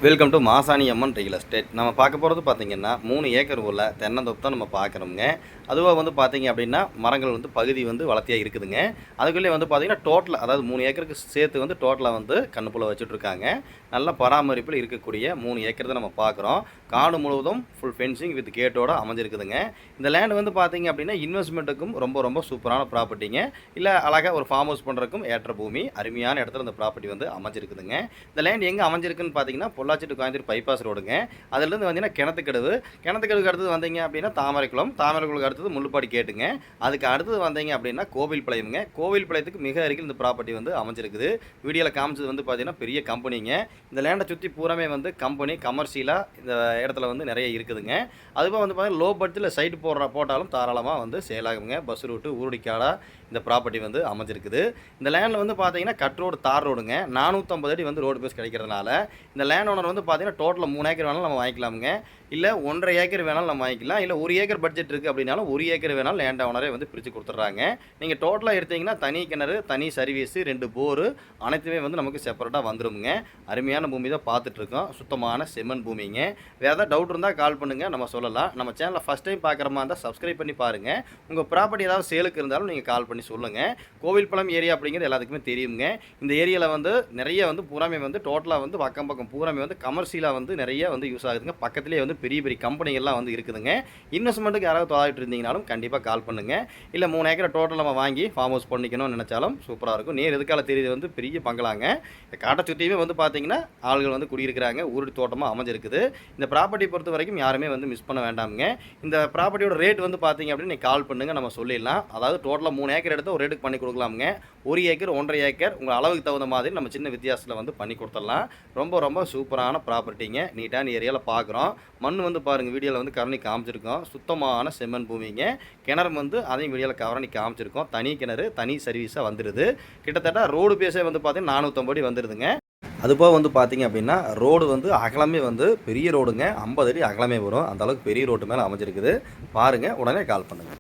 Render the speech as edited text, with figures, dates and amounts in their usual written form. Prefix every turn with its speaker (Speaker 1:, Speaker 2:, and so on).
Speaker 1: Welcome to Masani Amman real estate. நம்ம பார்க்க போகிறது பார்த்திங்கன்னா 3 ஏக்கர் உள்ள தென்னந்தோப்பு தான் நம்ம பார்க்குறோங்க. அதுவாக வந்து பார்த்திங்க அப்படின்னா மரங்கள் வந்து பகுதி வந்து வளர்த்தியாக இருக்குதுங்க. அதுக்குள்ளே வந்து பார்த்திங்கன்னா டோட்டலாக அதாவது 3 ஏக்கருக்கு சேர்த்து வந்து டோட்டலாக வந்து கண்ணுப்புள்ள வச்சுட்ருக்காங்க. நல்ல பராமரிப்பில் இருக்கக்கூடிய 3 ஏக்கர் தான் நம்ம பார்க்குறோம். காடு முழுவதும் ஃபுல் ஃபென்சிங் வித் கேட்டோடு அமைஞ்சிருக்குதுங்க. இந்த லேண்ட் வந்து பார்த்திங்க அப்படின்னா இன்வெஸ்ட்மெண்ட்டுக்கும் ரொம்ப ரொம்ப சூப்பரான ப்ராப்பர்ட்டிங்க. இல்லை அழகாக ஒரு ஃபார்ம் ஹவுஸ் பண்ணுறதுக்கும் ஏற்ற பூமி, அருமையான இடத்துல இந்த ப்ராப்பர்ட்டி வந்து அமைஞ்சிருக்குதுங்க. இந்த லேண்ட் எங்கே அமைஞ்சிருக்குன்னு பார்த்திங்கன்னா பொள்ளாச்சி டு கோயம்புத்தூர் பைபாஸ் ரோடுங்க. அதுலேருந்து வந்தீங்கன்னா கிணத்துக்கடவுக்கு அடுத்தது வந்தீங்க அப்படின்னா தாமரைக்குளம் அடுத்தது முள்ளுப்பாடி கேட்டுங்க. அதுக்கு அடுத்தது வந்தீங்க அப்படின்னா கோவில்பாளையம்ங்க. கோவில்பாளையத்துக்கு மிக அருகில் இந்த ப்ராப்பர்ட்டி வந்து அமைஞ்சிருக்குது. வீடியோவில் காமிச்சது வந்து பார்த்தீங்கன்னா பெரிய கம்பெனிங்க. இந்த லேண்டை சுற்றி பூராமே வந்து கம்பெனி கமர்ஷியலாக இந்த இடத்துல வந்து நிறைய இருக்குதுங்க. அதுபோல் வந்து பார்த்தீங்கன்னா லோ பட்ஜெட்டில் சைட் போட்டாலும் தாராளமாக வந்து சேல் ஆகுங்க. பஸ் ரூட்டு ஊருடிக்காடாக இந்த ப்ராப்பர்ட்டி வந்து அமைஞ்சிருக்குது. இந்த லேண்டில் வந்து பார்த்தீங்கன்னா கட் ரோடு தார் ரோடுங்க. 450 அடி வந்து ரோடு பேஸ் கிடைக்கிறதுனால இந்த லேண்ட் ஓனர் வந்து பார்த்தீங்கன்னா டோட்டலாக 3 ஏக்கர் வேணாலும் நம்ம வாங்கிக்கலாமுங்க. இல்லை 1.5 ஏக்கர் வேணாலும் நம்ம வாங்கிக்கலாம். இல்லை 1 ஏக்கர் பட்ஜெட் இருக்குது அப்படின்னாலும் 1 ஏக்கர் வேணாலும் லேண்ட் ஓனரே வந்து பிரித்து கொடுத்துட்றாங்க. நீங்கள் டோட்டலாக எடுத்தீங்கன்னா தனி கிணறு, தனி சர்வீஸு, 2 போரு அனைத்துமே வந்து நமக்கு செப்பரேட்டாக வந்துடுங்க. அருமையான பூமி தான் பார்த்துட்ருக்கோம். சுத்தமான செம்மண் பூமிங்க. வேறு ஏதாவது டவுட் இருந்தால் கால் பண்ணுங்கள், நம்ம சொல்லலாம். நம்ம சேனலை ஃபஸ்ட் டைம் பார்க்குற மாதிரி இருந்தால் சப்ஸ்கிரைப் பண்ணி பாருங்கள். உங்கள் ப்ராப்பர்ட்டி ஏதாவது சேலுக்கு இருந்தாலும் நீங்கள் கால் பண்ணி சொல்லுங்கள். கோவில்பாளையம் ஏரியா அப்படிங்கிறது எல்லாத்துக்குமே தெரியுங்க. இந்த ஏரியாவில் வந்து நிறைய வந்து பூராமே வந்து டோட்டலாக வந்து பக்கம் பூராமே வந்து கமர்ஷியலாக வந்து நிறைய வந்து யூஸ் ஆகுதுங்க. பக்கத்துலேயே வந்து பெரிய பெரிய கம்பெனிகள்லாம் வந்து இருக்குதுங்க. இன்வெஸ்ட்மெண்ட்டுக்கு யாராவது தொலைவிட்டு இருந்தீங்கனாலும் கண்டிப்பாக கால் பண்ணுங்கள். இல்லை 3 ஏக்கர் டோட்டல் நம்ம வாங்கி ஃபார்ம் ஹவுஸ் பண்ணிக்கணும்னு நினச்சாலும் சூப்பராக இருக்கும். நேர் எதுக்கால தெரியுது வந்து பெரிய பங்களாங்க. இந்த காட்டை சுற்றியுமே வந்து பார்த்தீங்கன்னா ஆளுகள் வந்து குடியிருக்கிறாங்க. ஊருடி தோட்டமாக அமைஞ்சிருக்குது. இந்த ப்ராப்பர்ட்டி பொறுத்த வரைக்கும் யாருமே வந்து மிஸ் பண்ண வேண்டாமுங்க. இந்த ப்ராப்பர்ட்டியோட ரேட் வந்து பார்த்தீங்க அப்படின்னு நீங்கள் கால் பண்ணுங்கள், நம்ம சொல்லிடலாம். அதாவது டோட்டலாக 3 ஏக்கர் எடுத்து ஒரு ரேட்டுக்கு பண்ணி கொடுக்கலாமுங்க. 1 ஏக்கர் 1.5 ஏக்கர் உங்கள் அளவுக்கு தகுந்த மாதிரி நம்ம சின்ன வித்தியாசத்தில் வந்து பண்ணி கொடுத்துடலாம். ரொம்ப ரொம்ப சூப்பரான ப்ராப்பர்ட்டிங்க. நீட்டான ஏரியாவில் பார்க்குறோம். மண் வந்து பாருங்கள், வீடியோவில் வந்து கவர்னி காமிச்சிருக்கோம். சுத்தமான செம்மண் பூமிங்க. கிணறு வந்து அதையும் வீடியோவில் கவர்னி காமிச்சிருக்கோம். தனி கிணறு, தனி சர்வீஸாக வந்துடுது. கிட்டத்தட்ட ரோடு பேஸே வந்து பார்த்தீங்கன்னா 450 அடி வந்துடுதுங்க. அதுபோக வந்து பார்த்தீங்க அப்படின்னா ரோடு வந்து அகலமே வந்து பெரிய ரோடுங்க. 50 அடி அகலமே வரும். அந்தளவுக்கு பெரிய ரோட்டு மேலே அமைஞ்சிருக்குது. பாருங்கள், உடனே கால் பண்ணுங்கள்.